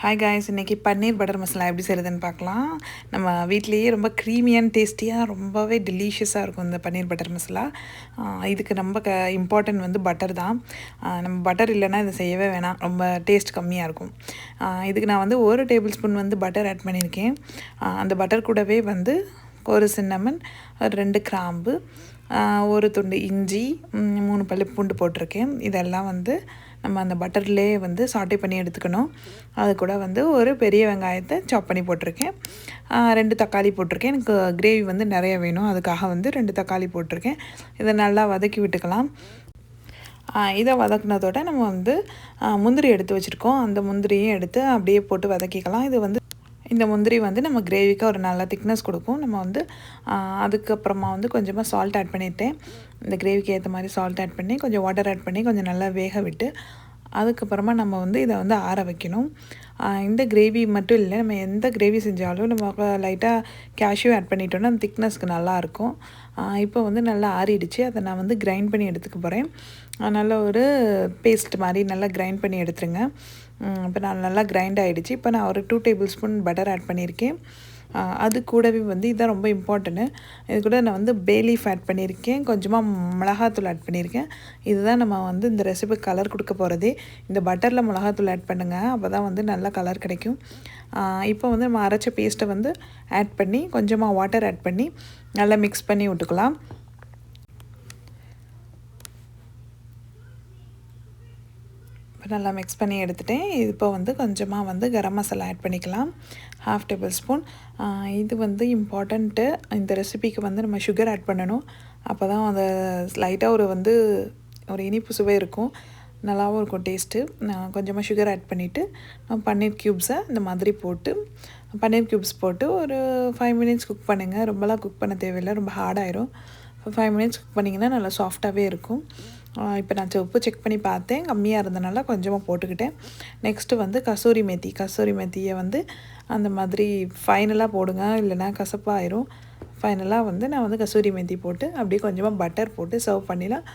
Hi guys, இன்றைக்கி பன்னீர் butter masala எப்படி செய்கிறதுன்னு பார்க்கலாம். நம்ம வீட்லேயே ரொம்ப க்ரீமியாக டேஸ்டியாக ரொம்பவே டெலிஷியஸாக இருக்கும் இந்த பன்னீர் பட்டர் மசாலா. இதுக்கு ரொம்ப இம்பார்ட்டன்ட் வந்து பட்டர் தான். நம்ம பட்டர் இல்லைன்னா இதை செய்யவே வேணாம், ரொம்ப டேஸ்ட் கம்மியாக இருக்கும். இதுக்கு நான் வந்து 1 டேபிள் ஸ்பூன் வந்து பட்டர் ஆட் பண்ணியிருக்கேன். அந்த பட்டர் கூடவே வந்து ஒரு சின்னமன், 2 கிராம்பு, ஒரு துண்டு இஞ்சி, 3 பல்லு பூண்டு போட்டிருக்கேன். இதெல்லாம் வந்து நம்ம அந்த பட்டர்லேயே வந்து சாட்டே பண்ணி எடுத்துக்கணும். அது கூட வந்து ஒரு பெரிய வெங்காயத்தை சாப் பண்ணி போட்டிருக்கேன். 2 தக்காளி போட்டிருக்கேன். எனக்கு கிரேவி வந்து நிறைய வேணும், அதுக்காக வந்து 2 தக்காளி போட்டிருக்கேன். இதை நல்லா வதக்கி விட்டுக்கலாம். இதை வதக்குனதோட நம்ம வந்து முந்திரி எடுத்து வச்சுருக்கோம். அந்த முந்திரியும் எடுத்து அப்படியே போட்டு வதக்கிக்கலாம். இது வந்து இந்த முந்திரி வந்து நம்ம கிரேவிக்கு ஒரு நல்ல திக்னஸ் கொடுக்கும். நம்ம வந்து அதுக்கப்புறமா வந்து கொஞ்சமாக சால்ட் ஆட் பண்ணிவிட்டேன். இந்த கிரேவிக்கு ஏற்ற மாதிரி சால்ட் ஆட் பண்ணி கொஞ்சம் வாட்டர் ஆட் பண்ணி கொஞ்சம் நல்லா வேக விட்டு அதுக்கப்புறமா நம்ம வந்து இதை வந்து ஆற வைக்கணும். இந்த கிரேவி மட்டும் இல்லை, நம்ம எந்த கிரேவி செஞ்சாலும் நம்ம லைட்டாக கேஷ்யூ ஆட் பண்ணிட்டோன்னா அந்த திக்னஸ்க்கு நல்லாயிருக்கும். இப்போ வந்து நல்லா ஆறிடுச்சு. அதை நான் வந்து கிரைண்ட் பண்ணி எடுத்துக்க போகிறேன். நல்ல ஒரு பேஸ்ட் மாதிரி நல்லா கிரைண்ட் பண்ணி எடுத்துருங்க. இப்போ நான் நல்லா கிரைண்ட் ஆகிடுச்சு. இப்போ நான் ஒரு 2 டேபிள் ஸ்பூன் பட்டர் ஆட் பண்ணியிருக்கேன். அது கூடவே வந்து இதுதான் ரொம்ப இம்பார்ட்டன்ட்டு. இது கூட நான் வந்து பே லீஃப் ஆட் பண்ணியிருக்கேன், கொஞ்சமாக மிளகாத்தூள் ஆட் பண்ணியிருக்கேன். இதுதான் நம்ம வந்து இந்த ரெசிபி கலர் கொடுக்க போகிறதே. இந்த பட்டரில் மிளகாத்தூள் ஆட் பண்ணுங்கள், அப்போ தான் வந்து நல்ல கலர் கிடைக்கும். இப்போ வந்து நம்ம அரைச்ச பேஸ்ட்டை வந்து ஆட் பண்ணி கொஞ்சமாக வாட்டர் ஆட் பண்ணி நல்லா மிக்ஸ் பண்ணி விட்டுக்கலாம். இப்போ நல்லா மிக்ஸ் பண்ணி எடுத்துகிட்டேன். இப்போ வந்து கொஞ்சமாக வந்து கரம் மசாலா ஆட் பண்ணிக்கலாம், 1/2 டேபிள் ஸ்பூன். இது வந்து இம்பார்ட்டண்ட்டு. இந்த ரெசிபிக்கு வந்து நம்ம சுகர் ஆட் பண்ணணும். அப்போ தான் அந்த லைட்டாக ஒரு இனிப்பு சுவை இருக்கும், நல்லாவும் இருக்கும் டேஸ்ட்டு. நான் கொஞ்சமாக சுகர் ஆட் பண்ணிவிட்டு பன்னீர் க்யூப்ஸை இந்த மாதிரி போட்டு பன்னீர் க்யூப்ஸ் போட்டு ஒரு 5 மினிட்ஸ் குக் பண்ணுங்கள். ரொம்பலாம் குக் பண்ண தேவையில்லை, ரொம்ப ஹார்டாயிரும். 5 மினிட்ஸ் குக் பண்ணிங்கன்னா நல்லா சாஃப்டாகவே இருக்கும். இப்போ நான் உப்பு செக் பண்ணி பார்த்தேன், கம்மியாக இருந்தனால கொஞ்சமாக போட்டுக்கிட்டேன். நெக்ஸ்ட்டு வந்து கசூரி மெத்தியை வந்து அந்த மாதிரி ஃபைனலாக போடுங்க, இல்லைனா கசப்பாயிரும். ஃபைனலாக வந்து நான் வந்து கசூரி மெத்தி போட்டு அப்படியே கொஞ்சமாக பட்டர் போட்டு சர்வ் பண்ணிடலாம்.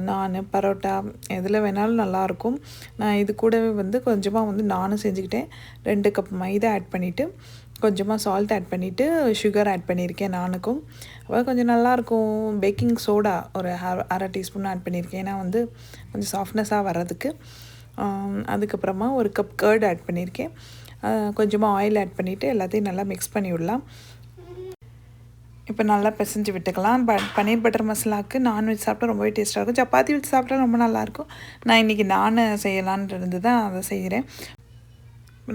நான் பரோட்டா எதில் வேணாலும் நல்லாயிருக்கும். நான் இது கூடவே வந்து கொஞ்சமாக வந்து நானும் செஞ்சுக்கிட்டேன். 2 கப் மைதா ஆட் பண்ணிவிட்டு கொஞ்சமாக சால்ட் ஆட் பண்ணிவிட்டு சுகர் ஆட் பண்ணியிருக்கேன் நானுக்கும். அப்புறம் கொஞ்சம் நல்லாயிருக்கும். பேக்கிங் சோடா ஒரு 1/2 டீஸ்பூன் ஆட் பண்ணியிருக்கேன், ஏன்னா வந்து கொஞ்சம் சாஃப்ட்னஸாக வர்றதுக்கு. அதுக்கப்புறமா ஒரு கப் கர்ட் ஆட் பண்ணியிருக்கேன். கொஞ்சமாக ஆயில் ஆட் பண்ணிவிட்டு எல்லாத்தையும் நல்லா மிக்ஸ் பண்ணி விடலாம். இப்போ நல்லா பிசைஞ்சு விட்டுக்கலாம். பன்னீர் பட்டர் மசாலாவுக்கு நான்வெஜ் சாப்பிட்டா ரொம்பவே டேஸ்ட்டாக இருக்கும். சப்பாத்தி வச்சு சாப்பிட்டா ரொம்ப நல்லாயிருக்கும். நான் இன்றைக்கி நான் செய்யலான்னு இருந்து தான் அதை செய்கிறேன்.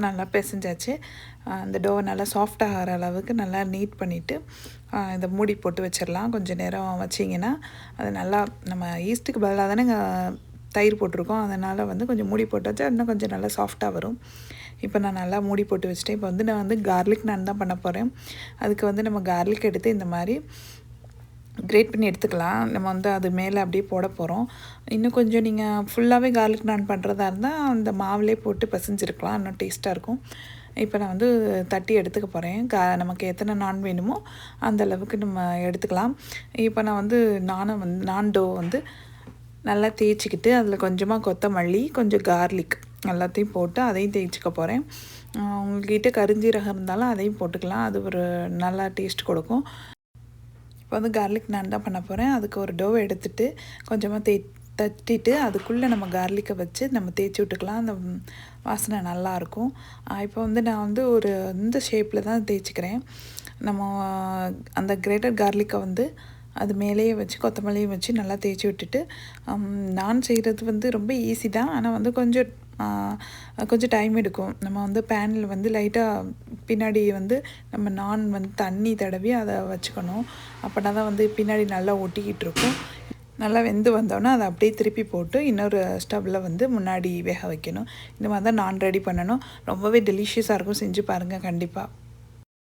நல்லா பிசைஞ்சாச்சு. அந்த டோவை நல்லா சாஃப்டாகிற அளவுக்கு நல்லா நீட் பண்ணிவிட்டு இதை மூடி போட்டு வச்சிடலாம். கொஞ்சம் நேரம் வச்சிங்கன்னா அது நல்லா, நம்ம ஈஸ்ட்டுக்கு பதிலாக தானே தயிர் போட்டிருக்கோம், அதனால் வந்து கொஞ்சம் மூடி போட்டு வச்சா இன்னும் கொஞ்சம் நல்லா சாஃப்டாக வரும். இப்போ நான் நல்லா மூடி போட்டு வச்சுட்டேன். இப்போ வந்து நான் வந்து கார்லிக் நான் தான் பண்ண போகிறேன். அதுக்கு வந்து நம்ம கார்லிக் எடுத்து இந்த மாதிரி கிரேட் பண்ணி எடுத்துக்கலாம். நம்ம வந்து அது மேலே அப்படியே போட போகிறோம். இன்னும் கொஞ்சம் நீங்கள் ஃபுல்லாகவே கார்லிக் நான் பண்ணுறதா இருந்தால் அந்த மாவுலேயே போட்டு பிசைஞ்சிருக்கலாம், இன்னும் டேஸ்ட்டாக இருக்கும். இப்போ நான் வந்து தட்டி எடுத்துக்க போகிறேன். நமக்கு எத்தனை நான் வேணுமோ அந்த அளவுக்கு நம்ம எடுத்துக்கலாம். இப்போ நான் வந்து நான் டோ வந்து நல்லா தேய்ச்சிக்கிட்டு அதில் கொஞ்சமாக கொத்தமல்லி, கொஞ்சம் கார்லிக் எல்லாத்தையும் போட்டு அதையும் தேய்ச்சிக்க போகிறேன். உங்கள்கிட்ட கருஞ்சீரகம் இருந்தாலும் அதையும் போட்டுக்கலாம், அது ஒரு நல்லா டேஸ்ட் கொடுக்கும். இப்போ வந்து கார்லிக் நான் தான் பண்ண போகிறேன். அதுக்கு ஒரு டோவை எடுத்துகிட்டு கொஞ்சமாக தட்டிட்டு அதுக்குள்ளே நம்ம கார்லிக்கை வச்சு நம்ம தேய்ச்சி விட்டுக்கலாம். அந்த வாசனை நல்லாயிருக்கும். இப்போ வந்து நான் வந்து இந்த ஷேப்பில் தான் தேய்ச்சிக்கிறேன். நம்ம அந்த கிரேட்டட் கார்லிக்கை வந்து அது மேலேயே வச்சு கொத்தமல்லியும் வச்சு நல்லா தேய்ச்சி விட்டுட்டு, நான் செய்கிறது வந்து ரொம்ப ஈஸி தான், ஆனால் வந்து கொஞ்சம் டைம் எடுக்கும். நம்ம வந்து பேனில் வந்து லைட்டாக பின்னாடி வந்து நம்ம நான் வந்து தண்ணி தடவி அதை வச்சுக்கணும். அப்படின்னா தான் வந்து பின்னாடி நல்லா ஒட்டிக்கிட்டு இருக்கும். நல்லா வெந்து வந்தோன்னே அதை அப்படியே திருப்பி போட்டு இன்னொரு ஸ்டவ்வில் வந்து முன்னாடி வேக வைக்கணும். இந்த மாதிரி தான் நான் ரெடி பண்ணணும். ரொம்பவே டெலிஷியஸாக இருக்கும், செஞ்சு பாருங்கள் கண்டிப்பாக.